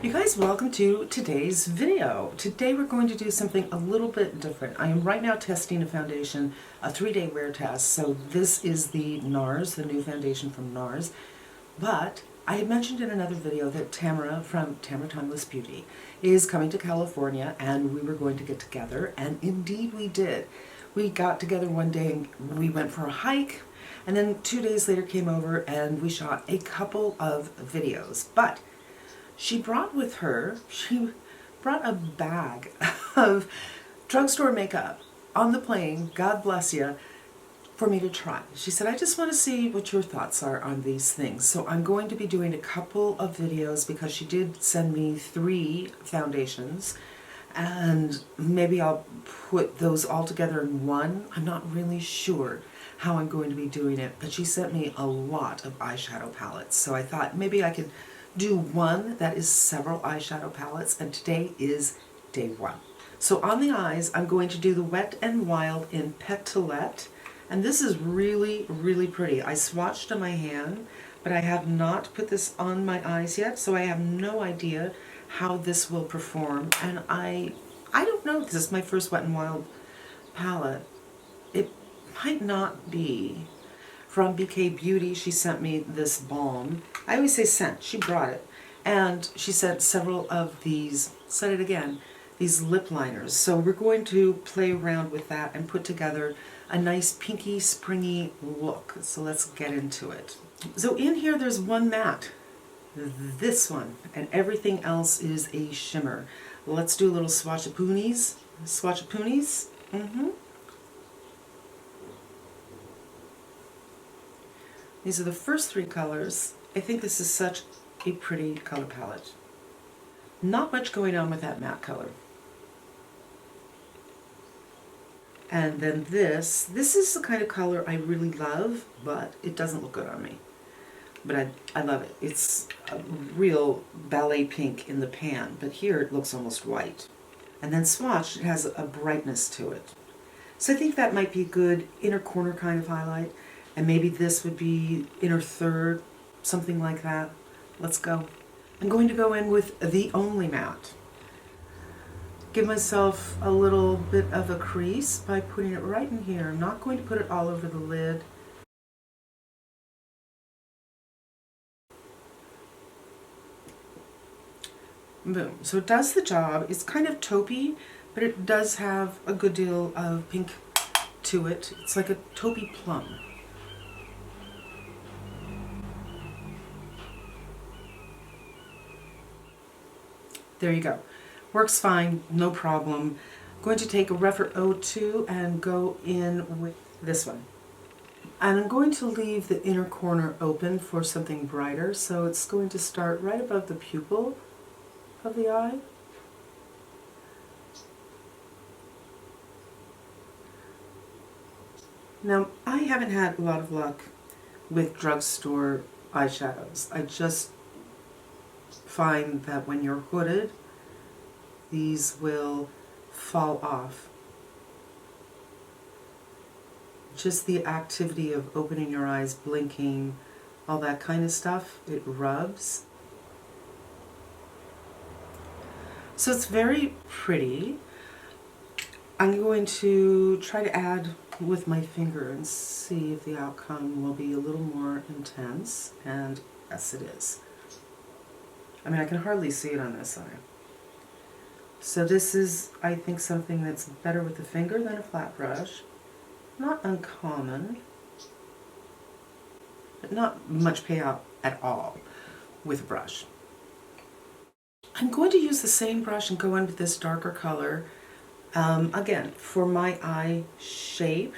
You guys, welcome to today's video. Today we're going to do something a little bit different. I am right now testing a foundation, a 3-day wear test. So this is the NARS, the new foundation from NARS. But I had mentioned in another video that Tamara from Tamara Timeless Beauty is coming to California and we were going to get together, and indeed we did. We got together one day and we went for a hike, and then 2 days later came over and we shot a couple of videos. But she brought a bag of drugstore makeup on the plane, God bless you, for me to try. She said, I just want to see what your thoughts are on these things. So I'm going to be doing a couple of videos because she did send me 3 foundations, and maybe I'll put those all together in one. I'm not really sure how I'm going to be doing it, but she sent me a lot of eyeshadow palettes. So I thought maybe I could do one that is several eyeshadow palettes, and today is day 1. So on the eyes, I'm going to do the Wet n Wild in Petalette, and this is really, really pretty. I swatched on my hand, but I have not put this on my eyes yet, so I have no idea how this will perform, and I don't know, this is my first Wet n Wild palette. It might not be. From BK Beauty, she sent me this balm. I always say scent, she brought it. And she sent several of these, said it again, these lip liners. So we're going to play around with that and put together a nice pinky, springy look. So let's get into it. So in here there's one matte, this one, and everything else is a shimmer. Let's do a little swatchapoonies. Swatchapoonies. These are the first 3 colors. I think this is such a pretty color palette. Not much going on with that matte color. And then this is the kind of color I really love, but it doesn't look good on me. But I love it. It's a real ballet pink in the pan, but here it looks almost white. And then swatched, it has a brightness to it. So I think that might be a good inner corner kind of highlight. And maybe this would be inner third, something like that. Let's go. I'm going to go in with the Only Matte. Give myself a little bit of a crease by putting it right in here. I'm not going to put it all over the lid. Boom. So it does the job. It's kind of taupey, but it does have a good deal of pink to it. It's like a taupey plum. There you go. Works fine, no problem. I'm going to take a Refer 02 and go in with this one. And I'm going to leave the inner corner open for something brighter, so it's going to start right above the pupil of the eye. Now, I haven't had a lot of luck with drugstore eyeshadows. I just find that when you're hooded, these will fall off. Just the activity of opening your eyes, blinking, all that kind of stuff, it rubs. So it's very pretty. I'm going to try to add with my finger and see if the outcome will be a little more intense, and yes, it is. I mean, I can hardly see it on this side. So this is, I think, something that's better with the finger than a flat brush. Not uncommon, but not much payout at all with a brush. I'm going to use the same brush and go in with this darker color. Again, for my eye shape,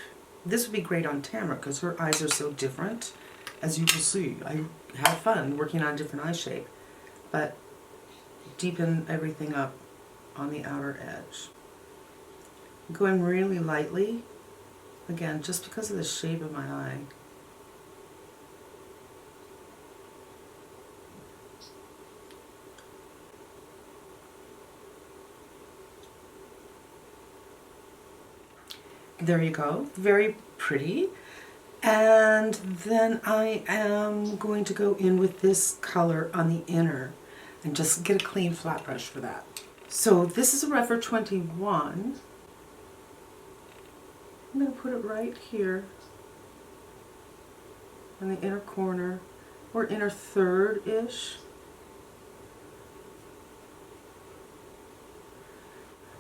this would be great on Tamara because her eyes are so different. As you can see, I have fun working on different eye shape. But deepen everything up on the outer edge. Go in really lightly, again, just because of the shape of my eye. There you go, very pretty. And then I am going to go in with this color on the inner. and just get a clean flat brush for that. So this is a Refer 21. I'm going to put it right here in the inner corner, or inner third-ish.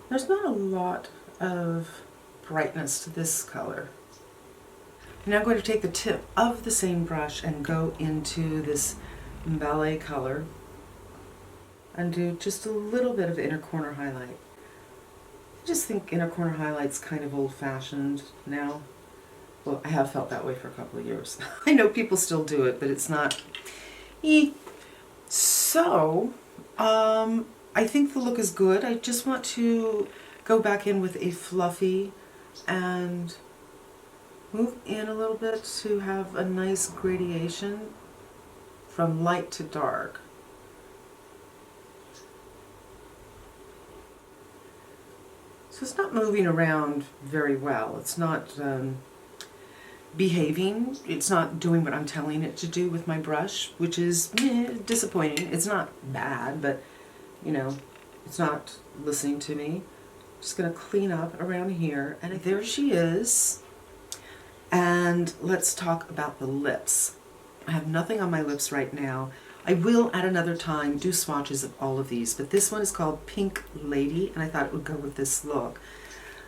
There's not a lot of brightness to this color. Now I'm going to take the tip of the same brush and go into this ballet color and do just a little bit of inner corner highlight. I just think inner corner highlight's kind of old-fashioned now. Well, I have felt that way for a couple of years. I know people still do it, but it's not. So, I think the look is good. I just want to go back in with a fluffy and move in a little bit to have a nice gradation from light to dark. So it's not moving around very well. It's not behaving. It's not doing what I'm telling it to do with my brush, which is disappointing. It's not bad, but you know, it's not listening to me. Just going to clean up around here, and there she is. And let's talk about the lips. I have nothing on my lips right now. I will at another time do swatches of all of these, but this one is called Pink Lady, and I thought it would go with this look.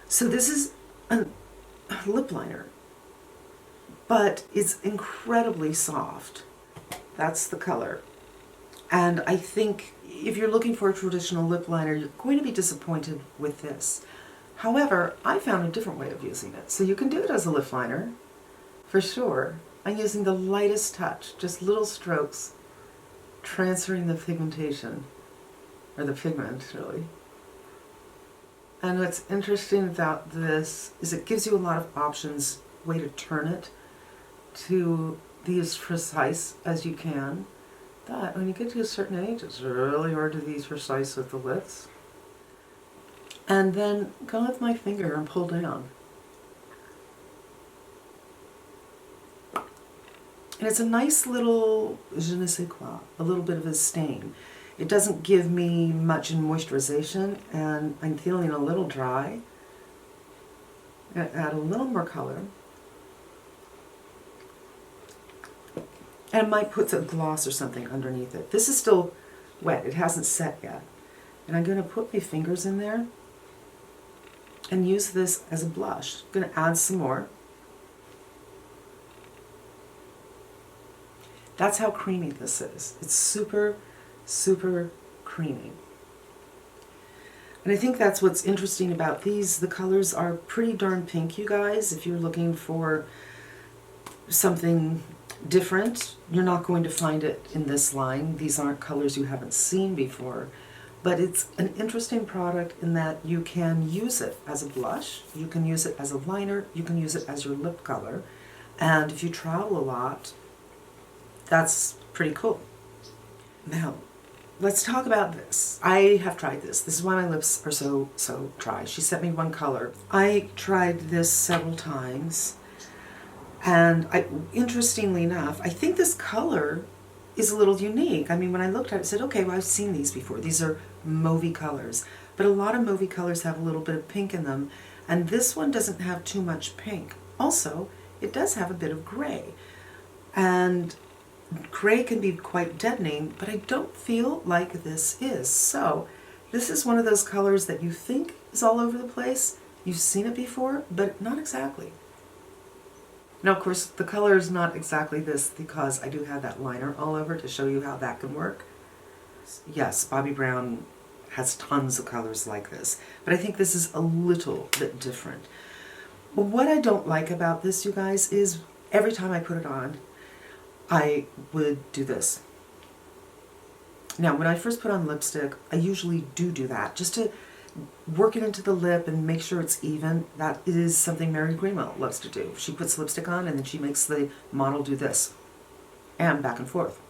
So this is a lip liner, but it's incredibly soft. That's the color. And I think if you're looking for a traditional lip liner, you're going to be disappointed with this. However, I found a different way of using it. So you can do it as a lip liner, for sure. I'm using the lightest touch, just little strokes, transferring the pigmentation, or the pigment, really. And what's interesting about this is it gives you a lot of options, way to turn it to be as precise as you can. But when you get to a certain age, it's really hard to be precise with the lips. And then go with my finger and pull down. And it's a nice little je ne sais quoi, a little bit of a stain. It doesn't give me much in moisturization, and I'm feeling a little dry. I'm going to add a little more color. And I might put a gloss or something underneath it. This is still wet, it hasn't set yet. And I'm going to put my fingers in there and use this as a blush. I'm going to add some more. That's how creamy this is. It's super, super creamy. And I think that's what's interesting about these. The colors are pretty darn pink, you guys. If you're looking for something different, you're not going to find it in this line. These aren't colors you haven't seen before. But it's an interesting product in that you can use it as a blush, you can use it as a liner, you can use it as your lip color. And if you travel a lot, that's pretty cool. Now, let's talk about this. I have tried this. This is why my lips are so dry. She sent me one color. I tried this several times, and interestingly enough, I think this color is a little unique. I mean, when I looked at it, I said, okay, well, I've seen these before. These are mauvey colors, but a lot of mauvey colors have a little bit of pink in them, and this one doesn't have too much pink. Also, it does have a bit of gray, and gray can be quite deadening, but I don't feel like this is. So this is one of those colors that you think is all over the place. You've seen it before, but not exactly. Now, of course, the color is not exactly this because I do have that liner all over to show you how that can work. Yes, Bobbi Brown has tons of colors like this, but I think this is a little bit different. But what I don't like about this, you guys, is every time I put it on, I would do this. Now, when I first put on lipstick, I usually do that, just to work it into the lip and make sure it's even. That is something Mary Greenwell loves to do. She puts lipstick on and then she makes the model do this, and back and forth.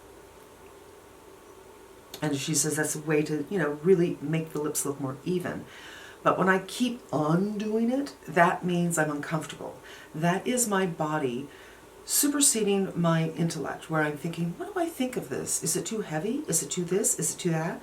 And she says that's a way to, you know, really make the lips look more even. But when I keep on doing it, that means I'm uncomfortable. That is my body superseding my intellect, where I'm thinking, what do I think of this? Is it too heavy? Is it too this? Is it too that?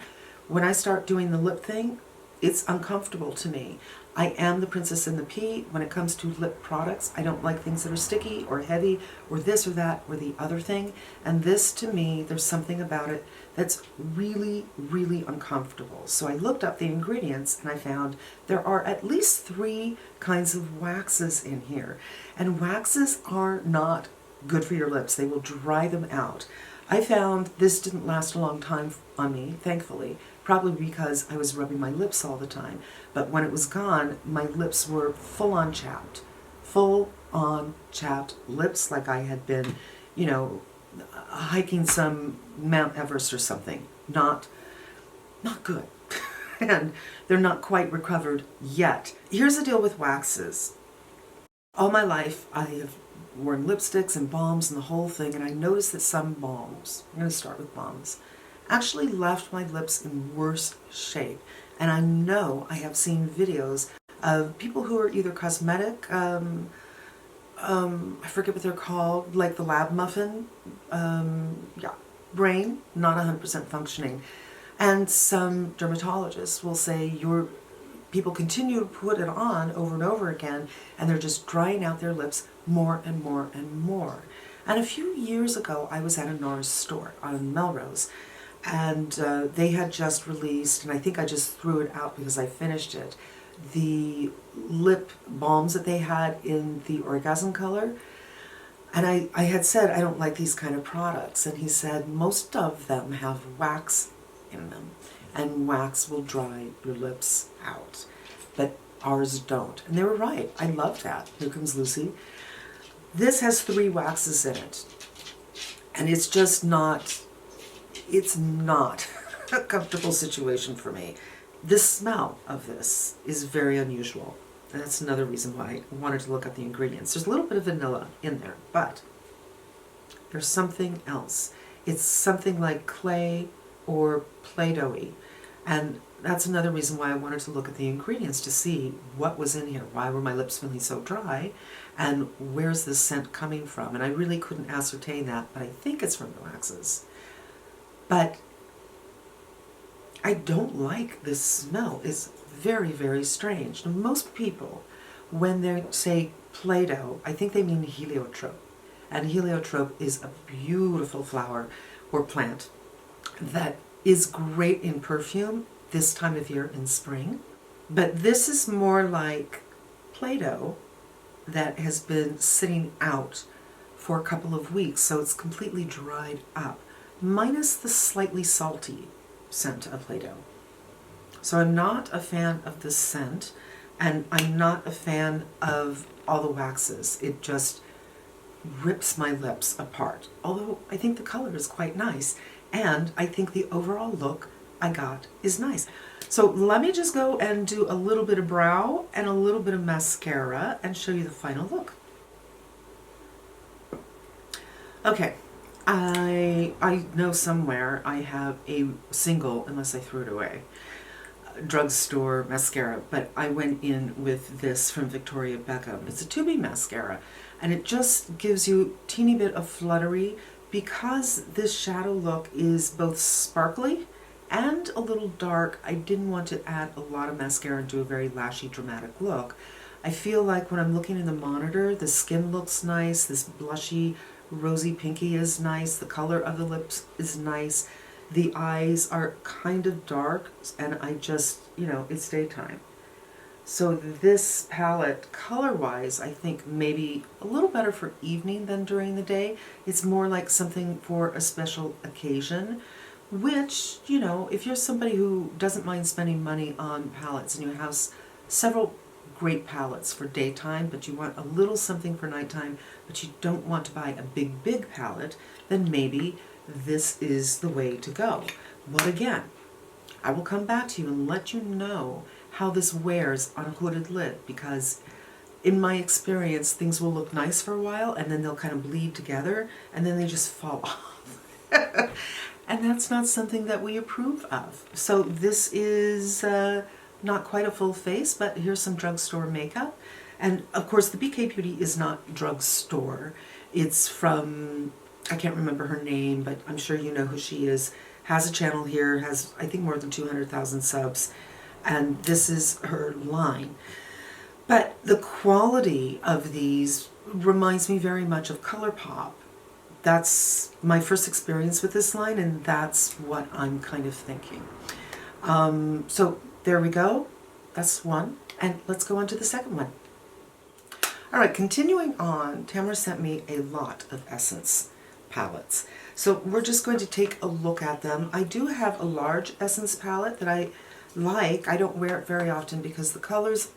When I start doing the lip thing, it's uncomfortable to me. I am the princess in the pea when it comes to lip products. I don't like things that are sticky or heavy or this or that or the other thing. And this, to me, there's something about it that's really, really uncomfortable. So I looked up the ingredients and I found there are at least 3 kinds of waxes in here. And waxes are not good for your lips. They will dry them out. I found this didn't last a long time on me, thankfully, probably because I was rubbing my lips all the time. But when it was gone, my lips were full-on chapped. Full-on chapped lips, like I had been, you know, hiking some Mount Everest or something. Not good. And they're not quite recovered yet. Here's the deal with waxes. All my life, I have worn lipsticks and balms and the whole thing, and I noticed that some balms, I'm going to start with balms, actually left my lips in worse shape. And I know I have seen videos of people who are either cosmetic, I forget what they're called, like the lab muffin, brain, not 100% functioning. And some dermatologists will say people continue to put it on over and over again, and they're just drying out their lips more and more and more. And a few years ago, I was at a NARS store on Melrose, and they had just released, and I think I just threw it out because I finished it, the lip balms that they had in the orgasm color. And I had said, I don't like these kind of products. And he said, most of them have wax in them, and wax will dry your lips out, but ours don't. And they were right. I love that. Here comes Lucy. This has 3 waxes in it, and it's just not, it's not a comfortable situation for me. The smell of this is very unusual, and that's another reason why I wanted to look at the ingredients. There's a little bit of vanilla in there, but there's something else. It's something like clay or Play-Doh-y, and that's another reason why I wanted to look at the ingredients to see what was in here. Why were my lips feeling so dry, and where's this scent coming from? And I really couldn't ascertain that, but I think it's from the waxes. But I don't like this smell. It's very, very strange. Now, most people, when they say Play-Doh, I think they mean heliotrope. And heliotrope is a beautiful flower or plant that is great in perfume this time of year in spring. But this is more like Play-Doh that has been sitting out for a couple of weeks, so it's completely dried up, minus the slightly salty scent of Play-Doh. So I'm not a fan of this scent, and I'm not a fan of all the waxes. It just rips my lips apart. Although I think the color is quite nice, and I think the overall look I got is nice. So let me just go and do a little bit of brow and a little bit of mascara and show you the final look. Okay, I know somewhere I have a single, unless I threw it away, drugstore mascara, but I went in with this from Victoria Beckham. It's a 2B mascara, and it just gives you a teeny bit of fluttery because this shadow look is both sparkly and a little dark. I didn't want to add a lot of mascara and do a very lashy, dramatic look. I feel like when I'm looking in the monitor, the skin looks nice, this blushy, rosy pinky is nice, the color of the lips is nice, the eyes are kind of dark, and I just, you know, it's daytime. So this palette, color-wise, I think maybe a little better for evening than during the day. It's more like something for a special occasion, which, you know, if you're somebody who doesn't mind spending money on palettes and you have several great palettes for daytime, but you want a little something for nighttime, but you don't want to buy a big palette, then maybe this is the way to go. But again, I will come back to you and let you know how this wears on a hooded lid, because in my experience, things will look nice for a while and then they'll kind of bleed together and then they just fall off. And that's not something that we approve of. So this is not quite a full face, but here's some drugstore makeup. And of course the BK Beauty is not drugstore. It's from, I can't remember her name, but I'm sure you know who she is. Has a channel here, has I think more than 200,000 subs, and this is her line. But the quality of these reminds me very much of ColourPop. That's my first experience with this line, and that's what I'm kind of thinking. So there we go. That's one. And let's go on to the second one. All right, continuing on, Tamara sent me a lot of Essence palettes. So we're just going to take a look at them. I do have a large Essence palette that I like. I don't wear it very often because the colors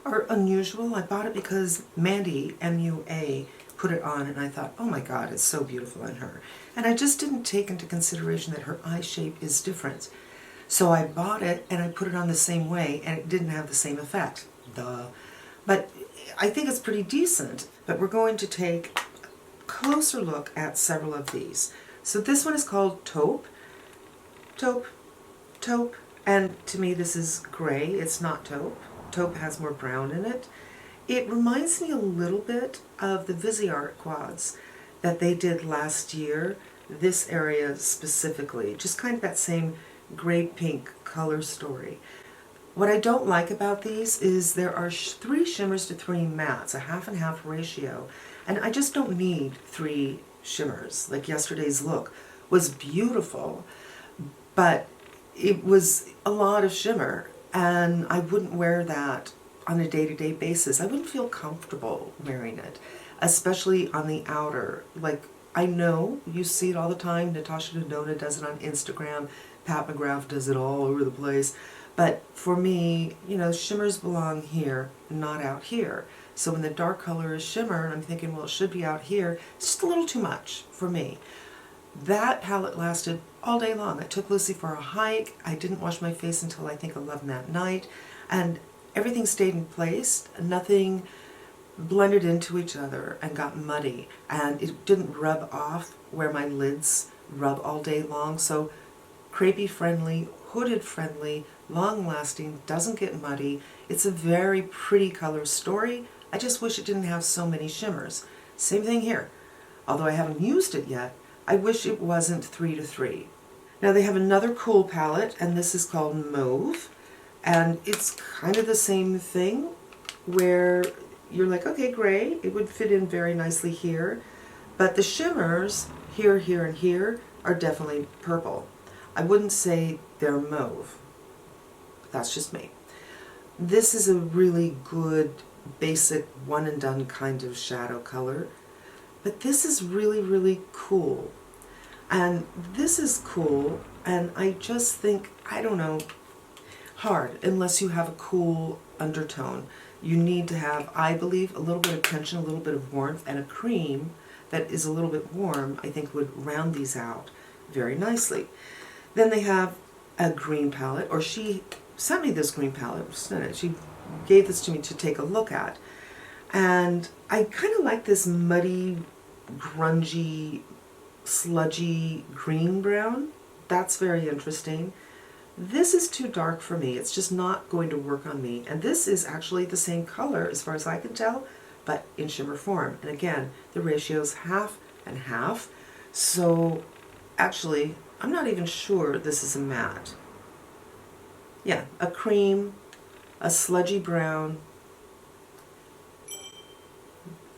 are unusual. I bought it because Mandy, M-U-A, put it on and I thought, oh my God, it's so beautiful in her. And I just didn't take into consideration that her eye shape is different. So I bought it and I put it on the same way and it didn't have the same effect. Duh. But I think it's pretty decent. But we're going to take a closer look at several of these. So this one is called Taupe. Taupe. Taupe. And to me this is gray. It's not taupe. Taupe has more brown in it. It reminds me a little bit of the Viseart quads that they did last year, this area specifically, just kind of that same gray pink color story. What I don't like about these is there are 3 shimmers to 3 mattes, a half and half ratio, and I just don't need 3 shimmers. Like yesterday's look was beautiful, but it was a lot of shimmer, and I wouldn't wear that on a day-to-day basis. I wouldn't feel comfortable wearing it, especially on the outer. Like, I know you see it all the time. Natasha Denona does it on Instagram. Pat McGrath does it all over the place. But for me, you know, shimmers belong here, not out here. So when the dark color is shimmer, and I'm thinking, well, it should be out here, it's just a little too much for me. That palette lasted all day long. I took Lucy for a hike. I didn't wash my face until I think 11 that night. And everything stayed in place. Nothing blended into each other and got muddy. And it didn't rub off where my lids rub all day long. So crepey friendly, hooded friendly, long lasting, doesn't get muddy. It's a very pretty color story. I just wish it didn't have so many shimmers. Same thing here. Although I haven't used it yet, I wish it wasn't 3 to 3. Now they have another cool palette, and this is called Mauve. And it's kind of the same thing where you're like, okay, gray, it would fit in very nicely here. But the shimmers here, here, and here are definitely purple. I wouldn't say they're mauve. That's just me. This is a really good, basic, one and done kind of shadow color. But this is really, really cool. And this is cool, and I just think, I don't know, hard unless you have a cool undertone. You need to have, I believe, a little bit of tension, a little bit of warmth, and a cream that is a little bit warm, I think would round these out very nicely. Then they have a green palette, or she sent me this green palette. She gave this to me to take a look at. And I kind of like this muddy, grungy, sludgy green brown. That's very interesting. This is too dark for me. It's just not going to work on me. And this is actually the same color as far as I can tell, but in shimmer form. And again, the ratio is half and half. So actually, I'm not even sure this is a matte. Yeah, a cream, a sludgy brown.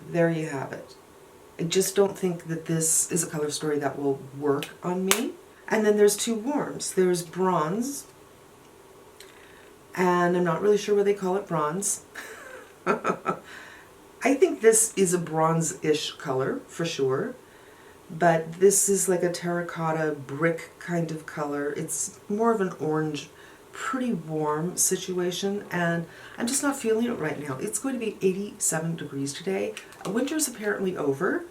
There you have it. I just don't think that this is a color story that will work on me. And then there's 2 warms. There's bronze, and I'm not really sure why they call it bronze. I think this is a bronze-ish color for sure, but this is like a terracotta brick kind of color. It's more of an orange, pretty warm situation, and I'm just not feeling it right now. It's going to be 87 degrees today. Winter's apparently over,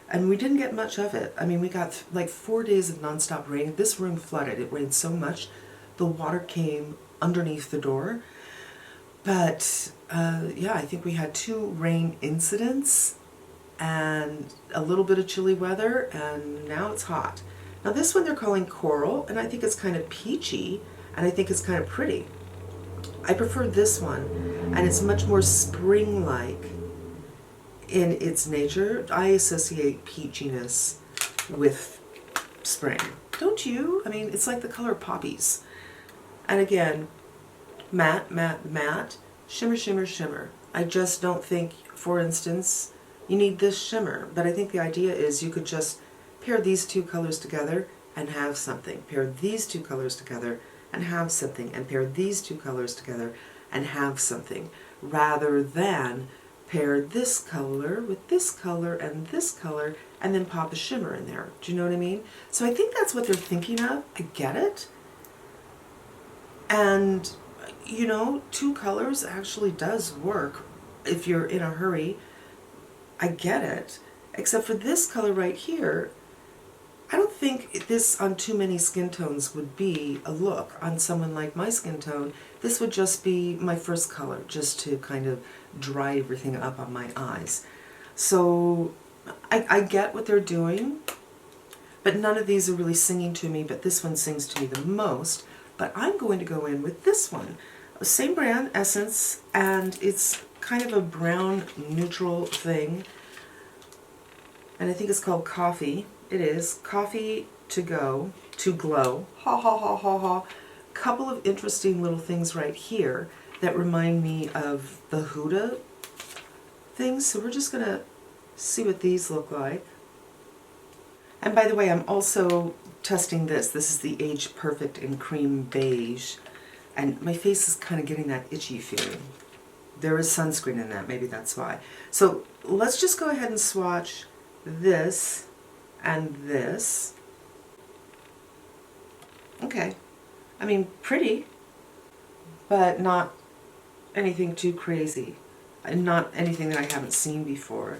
and we didn't get much of it. I mean, we got like 4 days of nonstop rain. This room flooded. It rained so much, the water came underneath the door. But yeah, I think we had 2 rain incidents and a little bit of chilly weather, and now it's hot. Now this one they're calling Coral, and I think it's kind of peachy, and I think it's kind of pretty. I prefer this one, and it's much more spring-like. in its nature, I associate peachiness with spring. Don't you? I mean, it's like the color poppies. And again, matte, matte, matte, shimmer, shimmer, shimmer. I just don't think, for instance, you need this shimmer, but I think the idea is you could just pair these two colors together and have something. Pair these two colors together and have something, and pair these two colors together and have something, rather than pair this color with this color and this color and then pop a shimmer in there. Do you know what I mean? So I think that's what they're thinking of. I get it. And, you know, two colors actually does work if you're in a hurry. I get it. Except for this color right here, I don't think this on too many skin tones would be a look. On someone like my skin tone, this would just be my first color, just to kind of dry everything up on my eyes. So I get what they're doing, but none of these are really singing to me, but this one sings to me the most. But I'm going to go in with this one. Same brand, Essence, and it's kind of a brown neutral thing. And I think it's called Coffee. It is. Coffee to Go, to Glow. Ha ha ha ha ha. Couple of interesting little things right here that remind me of the Huda things. So we're just going to see what these look like. And by the way, I'm also testing this. This is the Age Perfect in Cream Beige. And my face is kind of getting that itchy feeling. There is sunscreen in that, maybe that's why. So let's just go ahead and swatch this and this. Okay. I mean, pretty, but not anything too crazy. And not anything that I haven't seen before.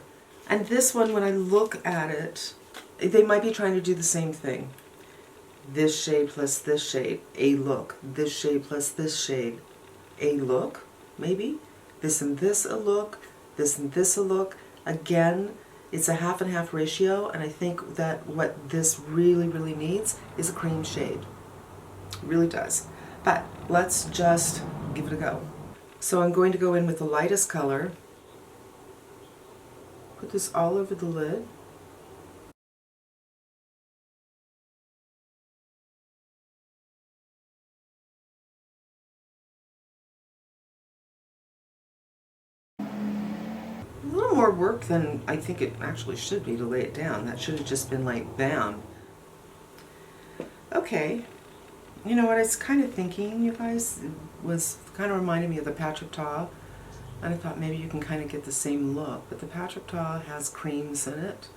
And this one, when I look at it, they might be trying to do the same thing. This shade plus this shade, a look. This shade plus this shade, a look, maybe. This and this a look, this and this a look. Again, it's a half and half ratio, and I think that what this really, really needs is a cream shade. It really does. But let's just give it a go. So I'm going to go in with the lightest color. Put this all over the lid. A little more work than I think it actually should be to lay it down. That should have just been laid down. Okay. You know what I was kind of thinking, you guys? It was kind of reminding me of the Patrick Ta. And I thought maybe you can kind of get the same look. But the Patrick Ta has creams in it.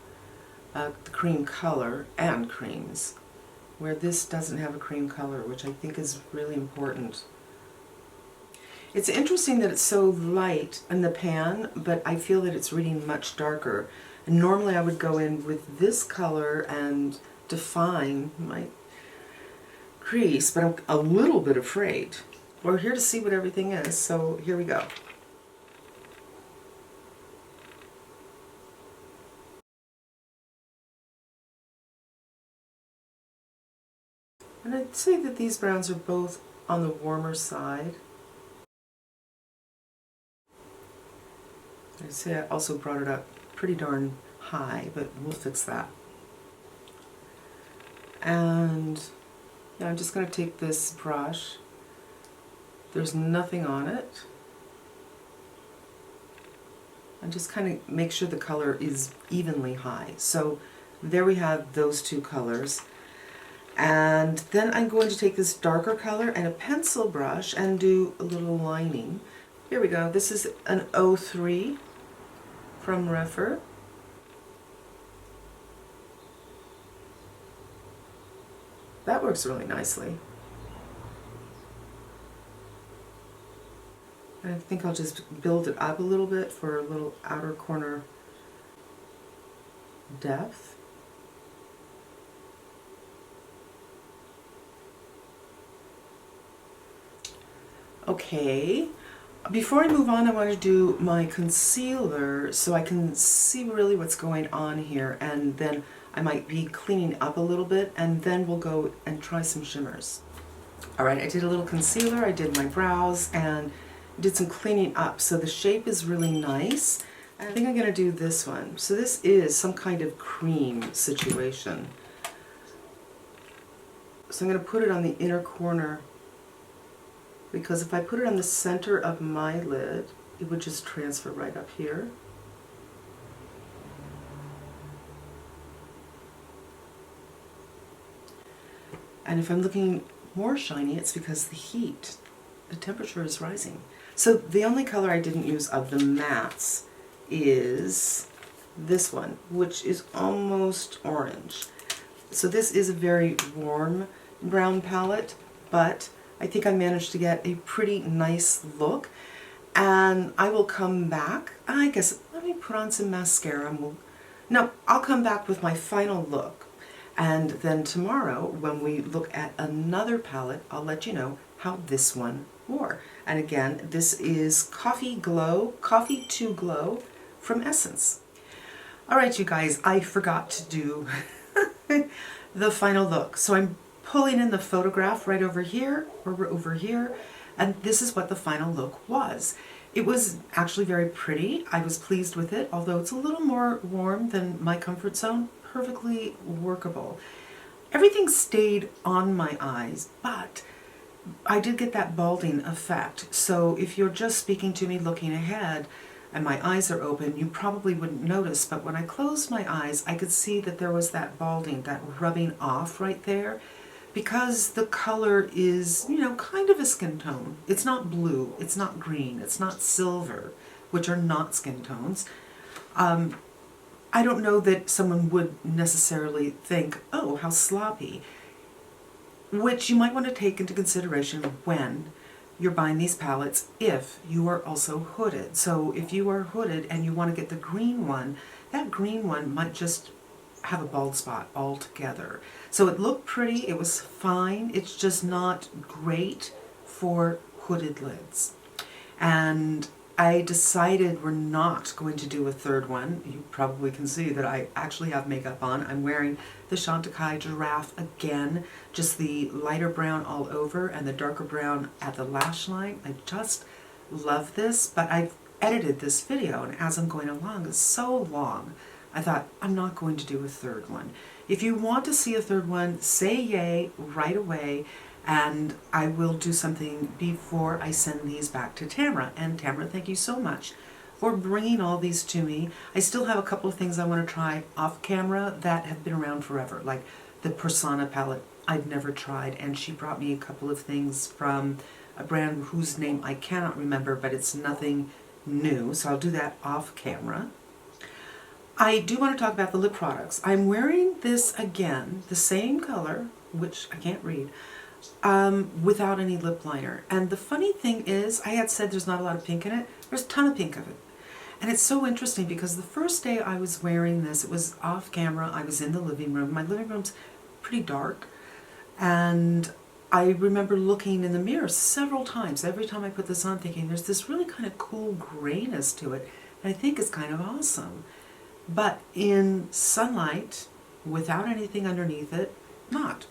The cream color and creams. Where this doesn't have a cream color, which I think is really important. It's interesting that it's so light in the pan, but I feel that it's reading much darker. And normally I would go in with this color and define my crease, but I'm a little bit afraid. We're here to see what everything is, so here we go. And I'd say that these browns are both on the warmer side. I'd say I also brought it up pretty darn high, but we'll fix that. And yeah, I'm just going to take this brush. There's nothing on it. And just kind of make sure the color is evenly high. So there we have those two colors. And then I'm going to take this darker color and a pencil brush and do a little lining. Here we go. This is an 03 from Refer. That works really nicely. And I think I'll just build it up a little bit for a little outer corner depth. Okay, before I move on, I want to do my concealer so I can see really what's going on here, and then I might be cleaning up a little bit, and then we'll go and try some shimmers. Alright, I did a little concealer, I did my brows, and did some cleaning up, so the shape is really nice. I think I'm going to do this one. So this is some kind of cream situation. So I'm going to put it on the inner corner, because if I put it on the center of my lid, it would just transfer right up here. And if I'm looking more shiny, it's because the heat, the temperature is rising. So the only color I didn't use of the mattes is this one, which is almost orange. So this is a very warm brown palette, but I think I managed to get a pretty nice look. And I will come back, I guess, let me put on some mascara. No, I'll come back with my final look. And then tomorrow, when we look at another palette, I'll let you know how this one wore. And again, this is Coffee to Glow from Essence. All right, you guys, I forgot to do the final look. So I'm pulling in the photograph right over here, or over here, and this is what the final look was. It was actually very pretty. I was pleased with it, although it's a little more warm than my comfort zone. Perfectly workable. Everything stayed on my eyes, but I did get that balding effect. So if you're just speaking to me looking ahead and my eyes are open, you probably wouldn't notice, but when I closed my eyes, I could see that there was that balding, that rubbing off right there, because the color is, you know, kind of a skin tone. It's not blue, it's not green, it's not silver, which are not skin tones. I don't know that someone would necessarily think, oh, how sloppy, which you might want to take into consideration when you're buying these palettes if you are also hooded. So if you are hooded and you want to get the green one, that green one might just have a bald spot altogether. So it looked pretty, it was fine, it's just not great for hooded lids. And I decided we're not going to do a third one. You probably can see that I actually have makeup on. I'm wearing the Chantecaille Giraffe again, just the lighter brown all over and the darker brown at the lash line. I just love this, but I've edited this video, and as I'm going along, it's so long, I thought I'm not going to do a third one. If you want to see a third one, say yay right away, and I will do something before I send these back to Tamara. And Tamara, thank you so much for bringing all these to me. I still have a couple of things I want to try off camera that have been around forever, like the Persona palette I've never tried, and she brought me a couple of things from a brand whose name I cannot remember, but it's nothing new, so I'll do that off camera. I do want to talk about the lip products. I'm wearing this again, the same color, which I can't read, without any lip liner. And the funny thing is, I had said there's not a lot of pink in it. There's a ton of pink of it. And it's so interesting because the first day I was wearing this, it was off camera, I was in the living room. My living room's pretty dark. And I remember looking in the mirror several times, every time I put this on, thinking there's this really kind of cool grayness to it. And I think it's kind of awesome. But in sunlight, without anything underneath it, not.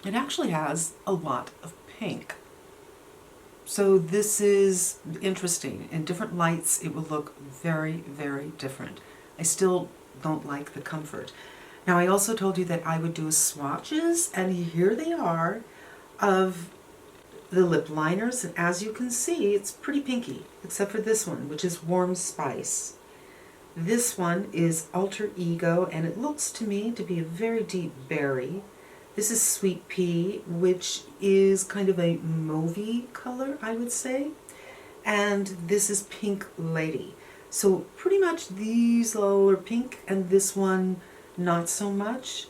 It actually has a lot of pink. So this is interesting. In different lights, it will look very, very different. I still don't like the comfort. Now, I also told you that I would do swatches, and here they are of the lip liners. And as you can see, it's pretty pinky, except for this one, which is Warm Spice. This one is Alter Ego, and it looks to me to be a very deep berry. This is Sweet Pea, which is kind of a mauvey color, I would say. And this is Pink Lady. So pretty much these all are pink, and this one not so much.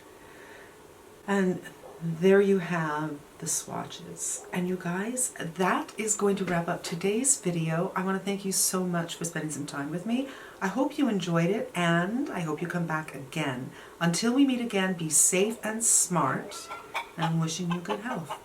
And there you have the swatches. And you guys, that is going to wrap up today's video. I want to thank you so much for spending some time with me. I hope you enjoyed it, and I hope you come back again. Until we meet again, be safe and smart, and I'm wishing you good health.